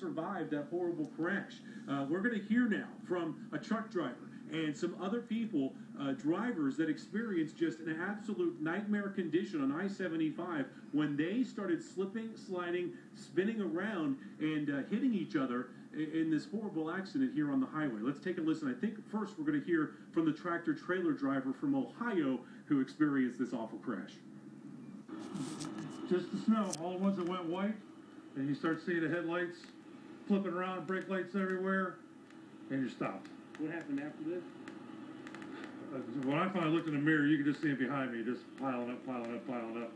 survived that horrible crash. We're going to hear now from a truck driver and some other people, drivers that experienced just an absolute nightmare condition on I-75 when they started slipping, sliding, spinning around, and hitting each other in this horrible accident here on the highway. Let's take a listen. I think first we're going to hear from the tractor-trailer driver from Ohio who experienced this awful crash. Just the snow, all at once it went white, and you start seeing the headlights flipping around, brake lights everywhere, and you stopped. What happened after this? When I finally looked in the mirror, you could just see it behind me, just piling up, piling up, piling up,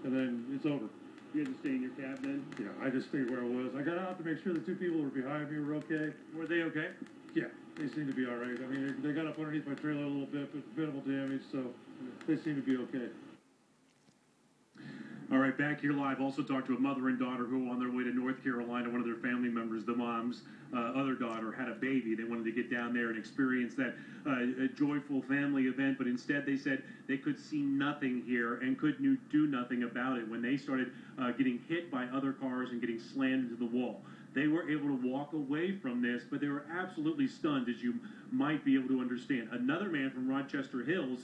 and then it's over. You had to stay in your cab then? Yeah, I just stayed where I was. I got out to make sure the two people who were behind me were okay. Were they okay? Yeah, they seemed to be all right. I mean, they got up underneath my trailer a little bit, but minimal damage, so they seem to be okay. All right, back here live. Also talked to a mother and daughter who were on their way to North Carolina. One of their family members, the mom's other daughter, had a baby. They wanted to get down there and experience that joyful family event, but instead they said they could see nothing here and could do nothing about it when they started getting hit by other cars and getting slammed into the wall. They were able to walk away from this, but they were absolutely stunned, as you might be able to understand. Another man from Rochester Hills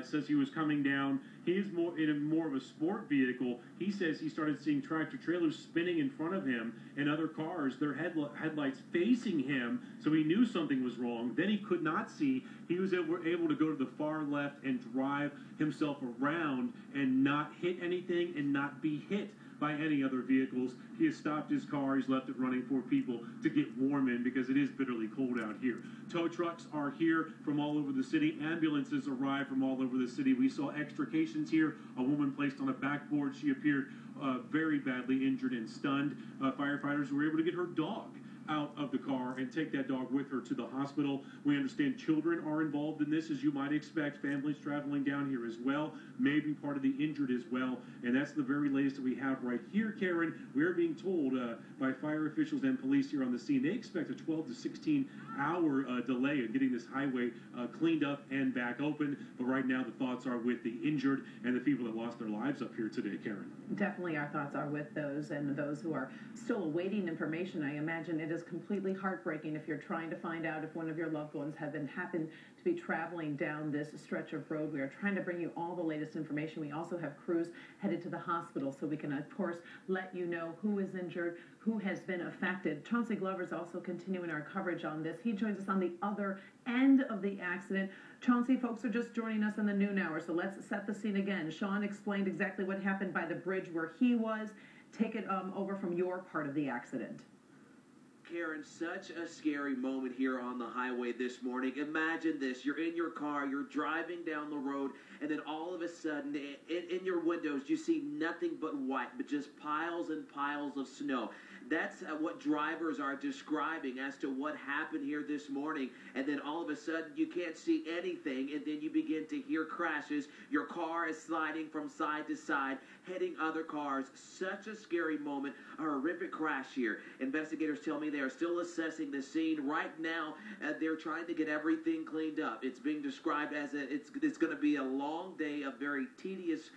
says he was coming down. He is more of a sport vehicle. He says he started seeing tractor trailers spinning in front of him and other cars, their headlights facing him, so he knew something was wrong. Then he could not see. He was able to go to the far left and drive himself around and not hit anything and not be hit by any other vehicles. He has stopped his car. He's left it running for people to get warm in because it is bitterly cold out here. Tow trucks are here from all over the city. Ambulances arrive from all over the city. We saw extrications here. A woman placed on a backboard. She appeared very badly injured and stunned. Firefighters were able to get her dog out of the car and take that dog with her to the hospital. We understand children are involved in this, as you might expect. Families traveling down here as well, maybe part of the injured as well, and that's the very latest that we have right here, Karen. We're being told by fire officials and police here on the scene, they expect a 12 to 16 hour delay in getting this highway cleaned up and back open, but right now the thoughts are with the injured and the people that lost their lives up here today, Karen. Definitely our thoughts are with those and those who are still awaiting information. I imagine it is completely heartbreaking if you're trying to find out if one of your loved ones happened to be traveling down this stretch of road. We are trying to bring you all the latest information. We also have crews headed to the hospital so we can, of course, let you know who is injured, who has been affected. Chauncey Glover is also continuing our coverage on this. He joins us on the other end of the accident. Chauncey, folks are just joining us in the noon hour, so let's set the scene again. Sean explained exactly what happened by the bridge where he was. Take it over from your part of the accident. Karen, such a scary moment here on the highway this morning. Imagine this. You're in your car, you're driving down the road, and then all of a sudden, in your windows, you see nothing but white, but just piles and piles of snow. That's what drivers are describing as to what happened here this morning. And then all of a sudden, you can't see anything, and then you begin to hear crashes. Your car is sliding from side to side, hitting other cars. Such a scary moment, a horrific crash here. Investigators tell me they are still assessing the scene. Right now, they're trying to get everything cleaned up. It's being described as it's going to be a long day, a very tedious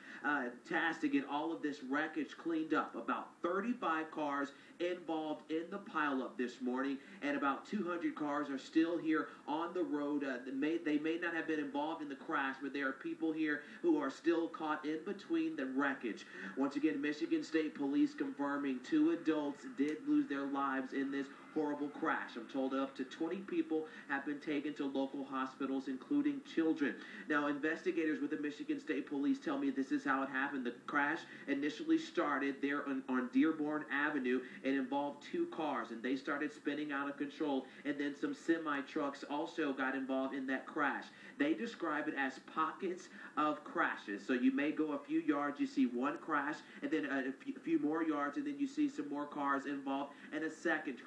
task to get all of this wreckage cleaned up. About 35 cars involved in the pileup this morning, and about 200 cars are still here on the road. They may not have been involved in the crash, but there are people here who are still caught in between the wreckage. Once again, Michigan State Police confirming 2 adults did lose their lives in this horrible crash. I'm told up to 20 people have been taken to local hospitals, including children. Now, investigators with the Michigan State Police tell me this is how it happened. The crash initially started there on Dearborn Avenue. It involved 2 cars, and they started spinning out of control, and then some semi-trucks also got involved in that crash. They describe it as pockets of crashes. So you may go a few yards, you see one crash, and then a few more yards, and then you see some more cars involved, and a second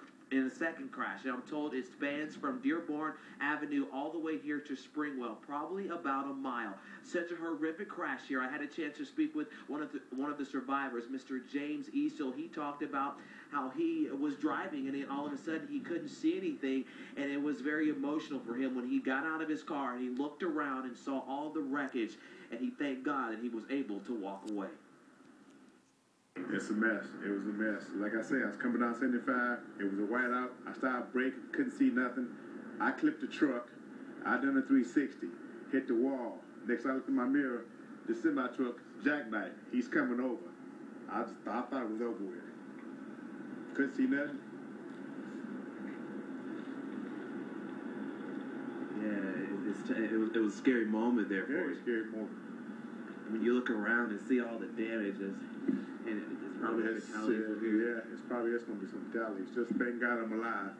crash. And I'm told it spans from Dearborn Avenue all the way here to Springwell, probably about a mile. Such a horrific crash here. I had a chance to speak with one of the survivors, Mr. James Easel. He talked about how he was driving, and then all of a sudden he couldn't see anything, and it was very emotional for him when he got out of his car and he looked around and saw all the wreckage, and he thanked God that he was able to walk away. It's a mess. It was a mess. Like I said, I was coming down 75. It was a whiteout. I started braking, couldn't see nothing. I clipped the truck. I done a 360, hit the wall. Next, I looked in my mirror. The semi truck, jackknife. He's coming over. I thought it was over with. Couldn't see nothing. Yeah, it was a scary moment there for Very you. scary moment. When you look around and see all the damage, and it's probably It's probably that's gonna be some fatalities. Just thank God I'm alive.